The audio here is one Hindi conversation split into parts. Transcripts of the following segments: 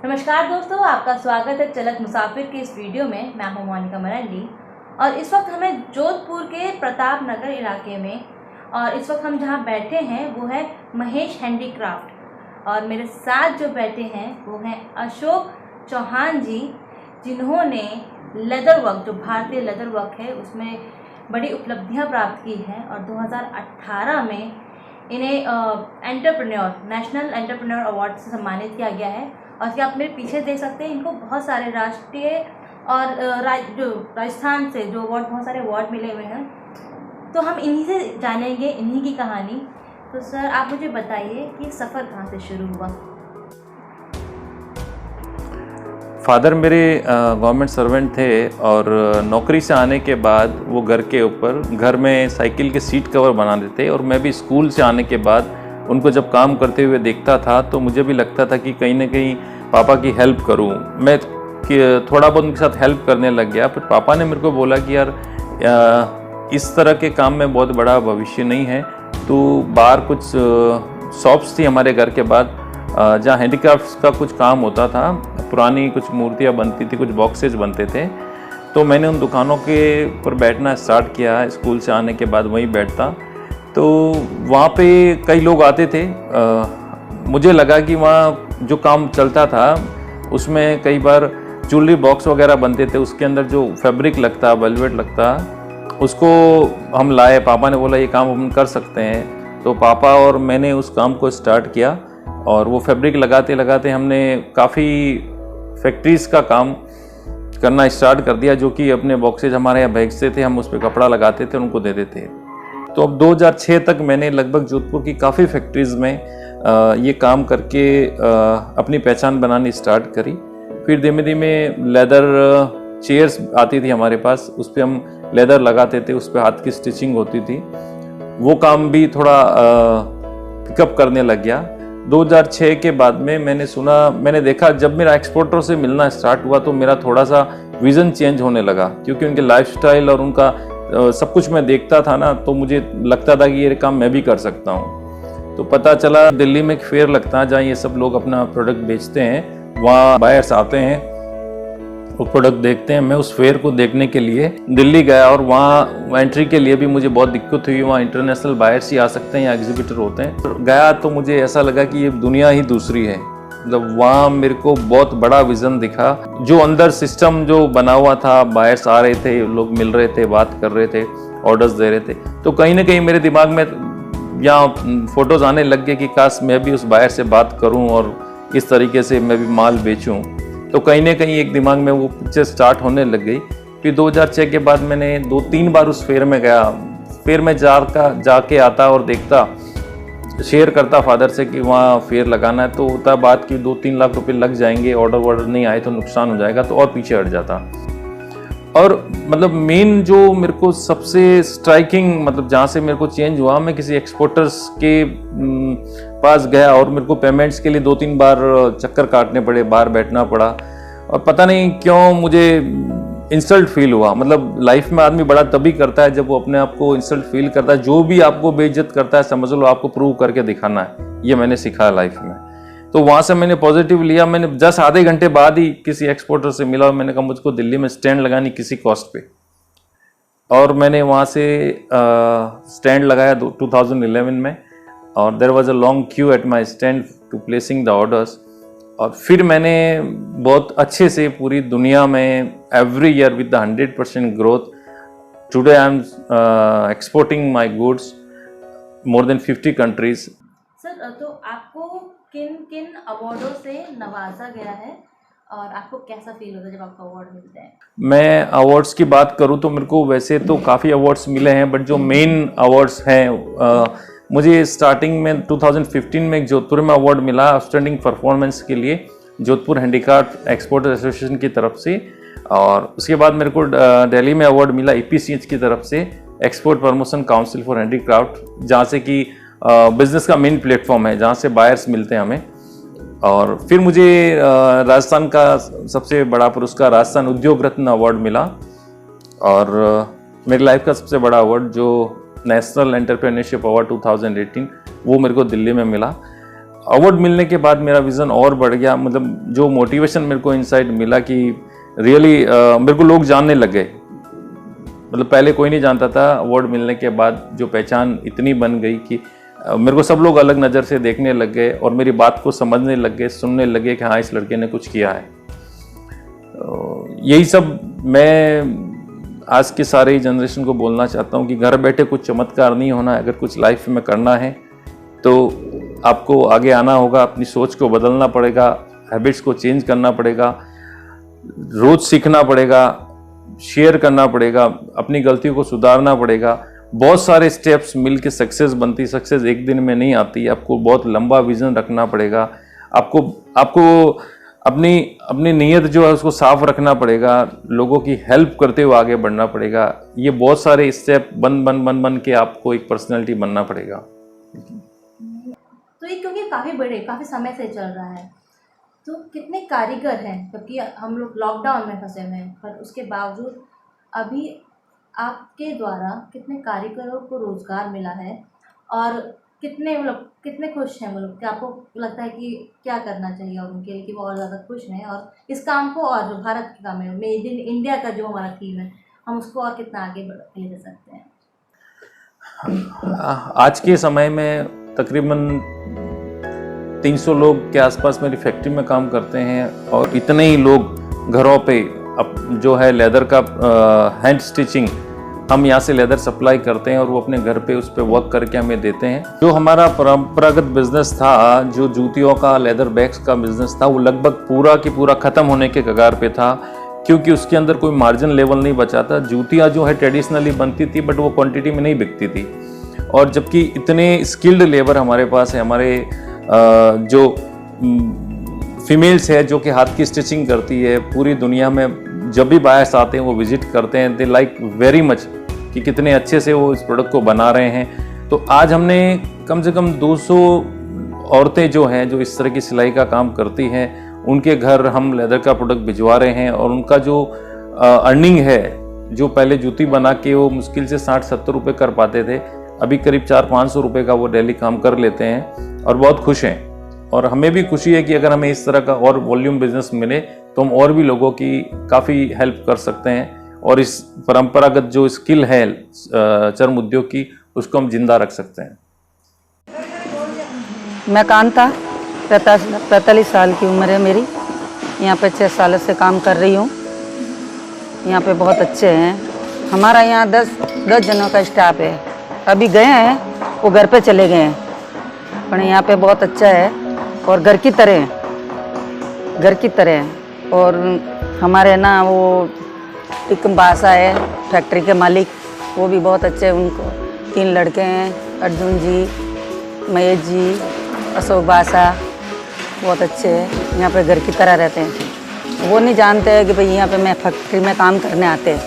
नमस्कार दोस्तों, आपका स्वागत है चलत मुसाफिर के इस वीडियो में। मैं हूं मोनिका मरंडी और इस वक्त हमें जोधपुर के प्रताप नगर इलाके में और इस वक्त हम जहां बैठे हैं वो है महेश हैंडीक्राफ्ट। और मेरे साथ जो बैठे हैं वो हैं अशोक चौहान जी, जिन्होंने लेदर वर्क, जो भारतीय लेदर वर्क है, उसमें बड़ी उपलब्धियां प्राप्त की हैं। और 2018 में इन्हें एंटरप्रेन्योर, नेशनल एंटरप्रेन्योर अवार्ड से सम्मानित किया गया है। और क्या आप मेरे पीछे देख सकते हैं, इनको बहुत सारे राष्ट्रीय और जो राजस्थान से जो अवार्ड, बहुत सारे अवार्ड मिले हुए हैं। तो हम इन्हीं से जानेंगे, इन्हीं की कहानी। तो सर, आप मुझे बताइए कि सफ़र कहाँ से शुरू हुआ। फादर मेरे गवर्नमेंट सर्वेंट थे और नौकरी से आने के बाद वो घर में साइकिल के सीट कवर बना देते। और मैं भी स्कूल से आने के बाद उनको जब काम करते हुए देखता था तो मुझे भी लगता था कि कहीं ना कहीं पापा की हेल्प करूं। मैं थोड़ा बहुत उनके साथ हेल्प करने लग गया। फिर पापा ने मेरे को बोला कि यार इस तरह के काम में बहुत बड़ा भविष्य नहीं है, तो बाहर कुछ शॉप्स थी हमारे घर के बाद जहाँ हैंडीक्राफ्ट्स का कुछ काम होता था, पुरानी कुछ मूर्तियाँ बनती थी, कुछ बॉक्सेज बनते थे। तो मैंने उन दुकानों के ऊपर बैठना स्टार्ट किया। स्कूल से आने के बाद वहीं बैठता, तो वहाँ पे कई लोग आते थे। मुझे लगा कि वहाँ जो काम चलता था उसमें कई बार ज्वेलरी बॉक्स वगैरह बनते थे, उसके अंदर जो फैब्रिक लगता, वेलवेट लगता, उसको हम लाए। पापा ने बोला ये काम हम कर सकते हैं। तो पापा और मैंने उस काम को स्टार्ट किया और वो फैब्रिक लगाते लगाते हमने काफ़ी फैक्ट्रीज़ का काम करना स्टार्ट कर दिया, जो कि अपने बॉक्सेज हमारे यहाँ भेजते थे, हम उस पर कपड़ा लगाते थे, उनको दे देते। तो अब 2006 तक मैंने लगभग जोधपुर की काफ़ी फैक्ट्रीज़ में ये काम करके अपनी पहचान बनानी स्टार्ट करी। फिर धीमे धीमे लेदर चेयर्स आती थी हमारे पास, उस पर हम लेदर लगाते थे, उस पर हाथ की स्टिचिंग होती थी। वो काम भी थोड़ा पिकअप करने लग गया। 2006 के बाद में मैंने देखा, जब मेरा एक्सपोर्टर से मिलना स्टार्ट हुआ तो मेरा थोड़ा सा विज़न चेंज होने लगा, क्योंकि उनके लाइफस्टाइल और उनका सब कुछ मैं देखता था ना, तो मुझे लगता था कि ये काम मैं भी कर सकता हूँ। तो पता चला दिल्ली में एक फेयर लगता है जहाँ ये सब लोग अपना प्रोडक्ट बेचते हैं, वहाँ बायर्स आते हैं, वो प्रोडक्ट देखते हैं। मैं उस फेयर को देखने के लिए दिल्ली गया और वहाँ एंट्री के लिए भी मुझे बहुत दिक्कत हुई। वहाँ इंटरनेशनल बायर्स ही आ सकते हैं या एग्जीबिटर होते हैं। तो गया तो मुझे ऐसा लगा कि ये दुनिया ही दूसरी है। मतलब वहाँ मेरे को बहुत बड़ा विज़न दिखा। जो अंदर सिस्टम जो बना हुआ था, बायर्स आ रहे थे, लोग मिल रहे थे, बात कर रहे थे, ऑर्डर्स दे रहे थे, तो कहीं ना कहीं मेरे दिमाग में यहाँ फोटोज़ आने लग गए कि काश मैं भी उस बायर से बात करूँ और इस तरीके से मैं भी माल बेचूँ। तो कहीं ना कहीं एक दिमाग में वो पिक्चर स्टार्ट होने लग गई। फिर 2006 के बाद मैंने 2-3 बार उस फेयर में गया। फेयर में जाके आता और देखता, शेयर करता फादर से कि वहाँ फेयर लगाना है। तो होता बात कि 2-3 लाख रुपए लग जाएंगे, ऑर्डर नहीं आए तो नुकसान हो जाएगा, तो और पीछे हट जाता। और मतलब मेन जो मेरे को सबसे स्ट्राइकिंग, मतलब जहाँ से मेरे को चेंज हुआ, मैं किसी एक्सपोर्टर्स के पास गया और मेरे को पेमेंट्स के लिए 2-3 बार चक्कर काटने पड़े, बाहर बैठना पड़ा। और पता नहीं क्यों मुझे इंसल्ट फील हुआ। मतलब लाइफ में आदमी बड़ा तभी करता है जब वो अपने आप को इंसल्ट फील करता है। जो भी आपको बेइज्जत करता है, समझ लो आपको प्रूव करके दिखाना है। ये मैंने सीखा लाइफ में। तो वहाँ से मैंने पॉजिटिव लिया। मैंने जस्ट आधे घंटे बाद ही किसी एक्सपोर्टर से मिला और मैंने कहा मुझको दिल्ली में स्टैंड लगानी किसी कॉस्ट पे। और मैंने वहाँ से स्टैंड लगाया 2011 में। और there was a long queue at my stand to placing the orders. और फिर मैंने बहुत अच्छे से पूरी दुनिया में every year with the 100% growth, today I am exporting my goods more than 50 countries. Sir, तो आपको किन किन अवार्डों से नवाजा गया है और आपको कैसा फील होता है जब आपको अवार्ड मिलते हैं? मैं अवार्ड्स की बात करूं तो मेरे को वैसे तो काफ़ी अवार्ड्स मिले हैं, बट जो मेन अवार्ड्स हैं, मुझे स्टार्टिंग में 2015 में एक जोधपुर में अवार्ड मिला आउटस्टैंडिंग परफॉर्मेंस के लिए, जोधपुर हैंडीक्राफ्ट एक्सपोर्टर्स एसोसिएशन की तरफ से। और उसके बाद मेरे को दिल्ली में अवार्ड मिला EPCH की तरफ से, export promotion council for handicraft, जहाँ से कि बिजनेस का मेन प्लेटफॉर्म है, जहाँ से बायर्स मिलते हैं हमें। और फिर मुझे राजस्थान का सबसे बड़ा पुरस्कार राजस्थान उद्योग रत्न अवार्ड मिला। और मेरी लाइफ का सबसे बड़ा अवार्ड जो नेशनल एंटरप्रेन्योरशिप अवार्ड 2018, वो मेरे को दिल्ली में मिला। अवार्ड मिलने के बाद मेरा विज़न और बढ़ गया, मतलब जो मोटिवेशन मेरे को इनसाइड मिला कि रियली मेरे को लोग जानने लग गए। मतलब पहले कोई नहीं जानता था, अवार्ड मिलने के बाद जो पहचान इतनी बन गई कि मेरे को सब लोग अलग नज़र से देखने लग गए और मेरी बात को समझने लग गए, सुनने लगे कि हाँ इस लड़के ने कुछ किया है। यही सब मैं आज के सारे जनरेशन को बोलना चाहता हूँ कि घर बैठे कुछ चमत्कार नहीं होना है। अगर कुछ लाइफ में करना है तो आपको आगे आना होगा, अपनी सोच को बदलना पड़ेगा, हैबिट्स को चेंज करना पड़ेगा, रोज सीखना पड़ेगा, शेयर करना पड़ेगा, अपनी गलतियों को सुधारना पड़ेगा। बहुत सारे स्टेप्स मिलके सक्सेस बनती। सक्सेस एक दिन में नहीं आती, आपको बहुत लंबा विजन रखना पड़ेगा। आपको अपनी नीयत जो है उसको साफ रखना पड़ेगा, लोगों की हेल्प करते हुए आगे बढ़ना पड़ेगा। ये बहुत सारे स्टेप बन के आपको एक पर्सनैलिटी बनना पड़ेगा। तो ये क्योंकि काफ़ी समय से चल रहा है, तो कितने कारीगर हैं? क्योंकि हम लोग लॉकडाउन में फंसे हुए हैं, पर उसके बावजूद अभी आपके द्वारा कितने कारीगरों को रोज़गार मिला है और कितने खुश हैं वो लोग? क्या आपको लगता है कि क्या करना चाहिए और उनके लिए कि वो और ज़्यादा खुश हैं और इस काम को, और जो भारत के काम है, मेड इन इंडिया का जो हमारा थीम है, हम उसको और कितना आगे ले जा सकते हैं? आज के समय में तकरीबन 300 लोग के आसपास मेरी फैक्ट्री में काम करते हैं और इतने ही लोग घरों पे अब जो है लेदर का हैंड स्टिचिंग, हम यहाँ से लेदर सप्लाई करते हैं और वो अपने घर पे उस पर वर्क करके हमें देते हैं। जो हमारा परंपरागत बिजनेस था, जो जूतियों का, लेदर बैग्स का बिजनेस था, वो लगभग पूरा की पूरा ख़त्म होने के कगार पे था, क्योंकि उसके अंदर कोई मार्जिन लेवल नहीं बचा था। जूतियाँ जो है ट्रेडिशनली बनती थी बट वो क्वांटिटी में नहीं बिकती थी, और जबकि इतने स्किल्ड लेबर हमारे पास है, हमारे जो फीमेल्स है जो कि हाथ की स्टिचिंग करती है, पूरी दुनिया में जब भी बायर्स आते हैं वो विजिट करते हैं, दे लाइक वेरी मच कि कितने अच्छे से वो इस प्रोडक्ट को बना रहे हैं। तो आज हमने कम से कम 200 औरतें जो हैं जो इस तरह की सिलाई का काम करती हैं, उनके घर हम लेदर का प्रोडक्ट भिजवा रहे हैं, और उनका जो अर्निंग है, जो पहले जूती बना के वो मुश्किल से 60-70 रुपये कर पाते थे, अभी करीब 400-500 रुपये का वो डेली काम कर लेते हैं और बहुत खुश हैं। और हमें भी खुशी है कि अगर हमें इस तरह का और वॉल्यूम बिजनेस मिले तो हम और भी लोगों की काफ़ी हेल्प कर सकते हैं, और इस परंपरागत जो स्किल है चर्म उद्योग की, उसको हम जिंदा रख सकते हैं। मैं कांता, 45 साल की उम्र है मेरी। यहाँ पे 6 साल से काम कर रही हूँ। यहाँ पे बहुत अच्छे हैं। हमारा यहाँ 10 जनों का स्टाफ है। अभी गए हैं, वो घर पे चले गए हैं, पर यहाँ पे बहुत अच्छा है और घर की तरह है, घर की तरह है। और हमारे ना वो एक बासा है फैक्ट्री के मालिक, वो भी बहुत अच्छे हैं। उनको 3 लड़के हैं, अर्जुन जी, महेश जी, अशोक बासा, बहुत अच्छे हैं। यहाँ पे घर की तरह रहते हैं। वो नहीं जानते हैं कि भाई यहाँ पे मैं फैक्ट्री में काम करने आते हैं,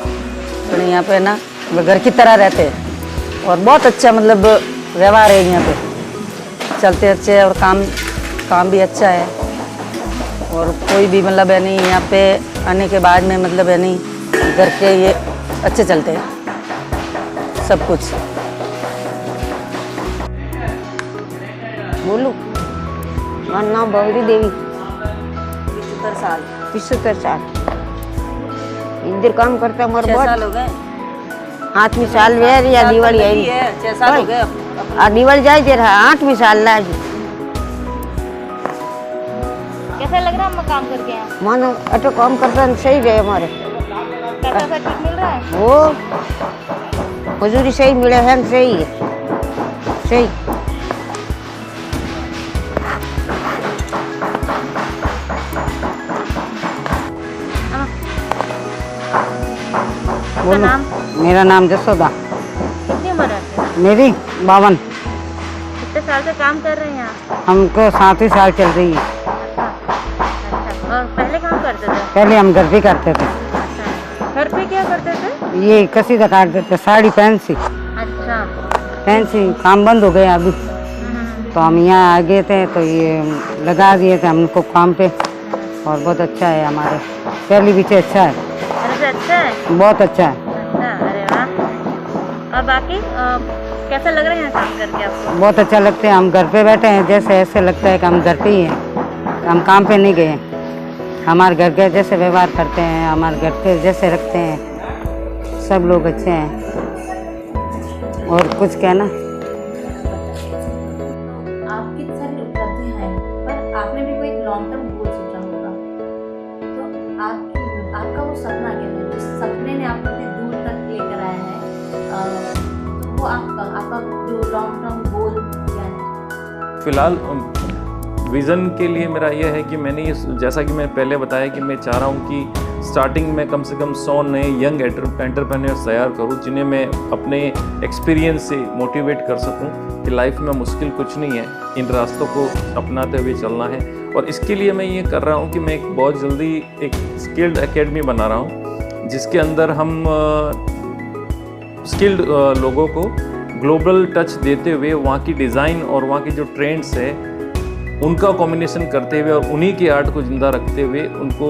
तो यहाँ पे ना वो घर की तरह रहते हैं और बहुत अच्छा मतलब व्यवहार है यहाँ पे, चलते अच्छे हैं और काम भी अच्छा है। और कोई भी मतलब है नहीं, यहाँ पे आने के बाद में मतलब है नहीं, घर के ये अच्छे चलते हैं सब कुछ। बोलू, मेरा नाम बवरी देवी, 75 साल इधर काम करता हूँ। हमारे 6 साल हो गए। हाथ में साल वे या दिवाली आई 6 साल हो गए। आ दिवाली जाए दे रहा 8 में साल ला। कैसा लग रहा है हम काम करके? यहाँ मानो ऑटो काम करता है, सही गए हमारे। पैसा ठीक मिल रहा है? वो मजदूरी सही मिले है, सही है, सही। नाम? मेरा नाम जसोदा। कितनी उम्र है मेरी 52। कितने साल से काम कर रहे हैं यहाँ? हमको 7 साल चल रही है। और पहले काम करते थे? पहले हम घर पे करते थे। घर पे क्या करते थे? ये कसीदा काटते थे, साड़ी फैंसी। अच्छा। फैंसी काम बंद हो गया अभी, तो हम यहाँ आ गए थे, तो ये लगा दिए थे हमको काम पे, और बहुत अच्छा है हमारे। पहले पीछे अच्छा है। अच्छा है? बहुत अच्छा है। अच्छा, अरे वाह। और बाकी कैसा लग रहा है यहाँ काम करके आपको? बहुत अच्छा लगता है। हम घर पे बैठे हैं, जैसे ऐसे लगता है कि हम घर पे ही हैं, हम काम पे नहीं गए। हमारे घर के जैसे व्यवहार करते हैं, हमारे घर पे जैसे रखते हैं, सब लोग अच्छे हैं। और कुछ कहना, आपकी इतनी सारी उपलब्धियाँ हैं, पर आपने भी कोई लॉन्ग टर्म गोल सोचा होगा, तो आपका वो सपना क्या है जिस सपने ने आपको इतनी दूर तक लेकर आया है? वो आपका जो लॉन्ग टर्म गोल क्या है? फिलहाल विज़न के लिए मेरा यह है कि मैंने ये, जैसा कि मैं पहले बताया कि मैं चाह रहा हूँ कि स्टार्टिंग में कम से कम 100 नए यंग एंटरप्रेन्योर्स तैयार करूँ, जिन्हें मैं अपने एक्सपीरियंस से मोटिवेट कर सकूँ कि लाइफ में मुश्किल कुछ नहीं है, इन रास्तों को अपनाते हुए चलना है। और इसके लिए मैं ये कर रहा हूँ कि मैं एक बहुत जल्दी एक स्किल्ड एकेडमी बना रहा हूँ, जिसके अंदर हम स्किल्ड लोगों को ग्लोबल टच देते हुए वहाँ की डिज़ाइन और वहाँ की जो ट्रेंड्स है उनका कॉम्बिनेशन करते हुए और उन्हीं के आर्ट को ज़िंदा रखते हुए उनको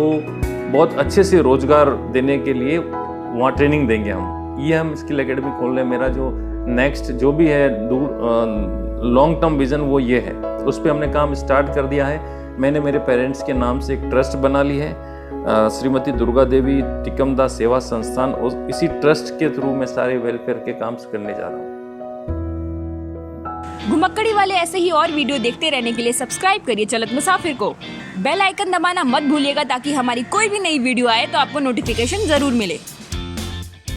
बहुत अच्छे से रोज़गार देने के लिए वहाँ ट्रेनिंग देंगे हम। ये हम स्किल एकेडमी खोल रहे हैं। मेरा जो नेक्स्ट जो भी है लॉन्ग टर्म विज़न वो ये है, उस पर हमने काम स्टार्ट कर दिया है। मैंने मेरे पेरेंट्स के नाम से एक ट्रस्ट बना ली है, श्रीमती दुर्गा देवी टिकमदास सेवा संस्थान, और इसी ट्रस्ट के थ्रू मैं सारे वेलफेयर के काम करने जा रहा हूँ। घुमक्कड़ी वाले ऐसे ही और वीडियो देखते रहने के लिए सब्सक्राइब करिए चलत मुसाफिर को। बेल आइकन दबाना मत भूलिएगा ताकि हमारी कोई भी नई वीडियो आए तो आपको नोटिफिकेशन जरूर मिले।